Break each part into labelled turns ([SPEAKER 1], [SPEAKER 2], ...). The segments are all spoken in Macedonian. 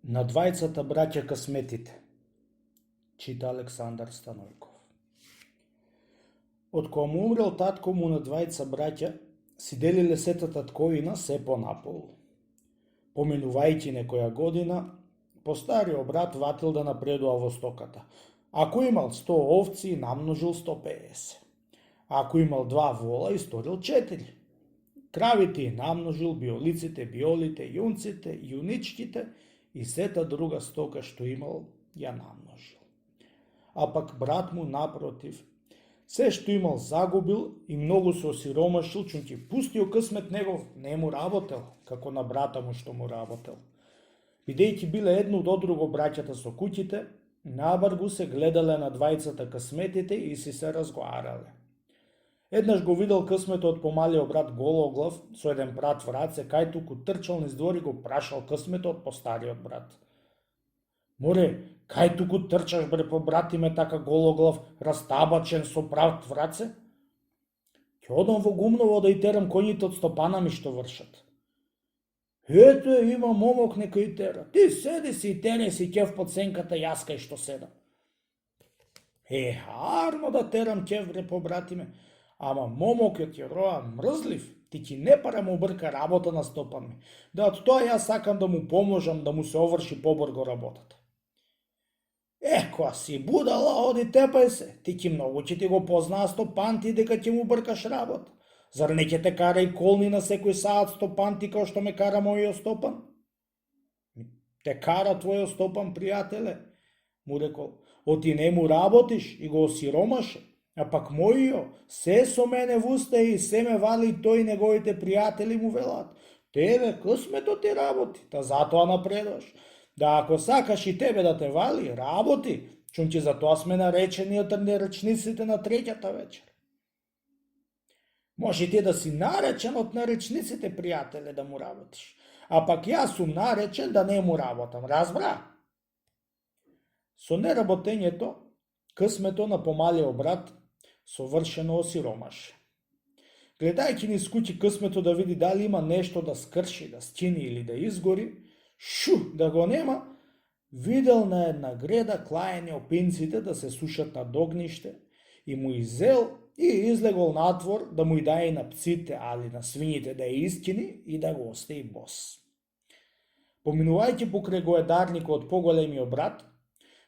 [SPEAKER 1] На двајцата браќа късметите, чита Александар Станојков. Од кога му умрел татко му на двајца браќа, си делиле сета татковина се понаполу. Поминувајќи некоја година, постариот брат ватил да напредува во стоката. Ако имал 100 овци, намножил 150. Ако имал 2 вола, историл 4. Кравите намножил, биолиците, биолите, јунците, јуничките и сета друга стока што имал, ја намножил. А пак брат му, напротив, се што имал загубил и многу се осиромашил, чунки пустиот късмет негов не му работел, како на брата му што му работел. Бидејќи биле едно до друго браќата со куќите, набргу се гледале на двајцата късметите и си се разговарале. Еднаш го видел късметот помалиот брат Гологлав со еден прат враце, кај туку трчал низ двор и го прашал късметот по стариот брат. Море, кај туку трчаш бре по братиме така Гологлав, растабачен со прат враце? Ќе одам во гумново да и терам коњите од стопана ми што вршат. Ето има момок нека и тера. Ти седи си и тере си ќев под сенката, јас кај што седам. Харно да терам ќев бре по братиме, ама момокот ја роа мрзлив, ти ќе не пара му брка работа на стопан ми. Да од тоа јас сакам да му поможам да му се оврши побрго работата. Која си будала, оди тепај се, ти ќе многу ќе ти го познаа стопан ти дека ќе му бркаш работа. Зар не ќе те кара и колни на секој саат стопан ти као што ме кара мојот стопан? Те кара твојот стопан, пријателе, му рекол, оти не му работиш и го осиромаше, а пак мојо се со мене в уста и се ме вали и тој и неговите пријатели му велат. Тебе късметот ти работи, та затоа напредуваш. Да ако сакаш и тебе да те вали, работи, чунки за тоа сме наречени од наречниците на третјата вечер. Може ти да си наречен од наречниците, пријателе, да му работиш. А пак јас сум наречен да не му работам, разбра? Со неработењето, късмето на помалиот брат совршено осиромаше. Гледајќи низ куќи късмето да види дали има нешто да скрши, да скини или да изгори, да го нема, видел на една греда клаени опинците да се сушат на догниште и му изел и излегол надвор да му и даде на пците, али на свињите да ја искини и да го остави бос. Поминувајќи покрај гоедарникот од поголемиот брат,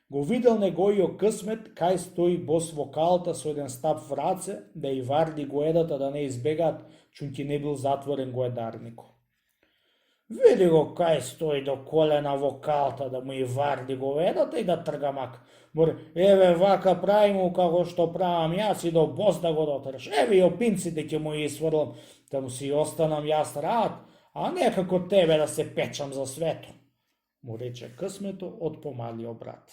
[SPEAKER 1] го видел негојиот късмет кај стои бос во калта со еден стап в раце да и варди гоедата да не избегаат, чунки не бил затворен гоедарникот. Види го кај стои до колена во калта да му и варди говедата и да трга мак. Еве вака прави му како што правам јас и до бос да го дотреш. Еве и опинците ќе му и сврлам, да му си останам јас рад, а не како тебе да се печам за свето, му рече късмето од помалиот брат.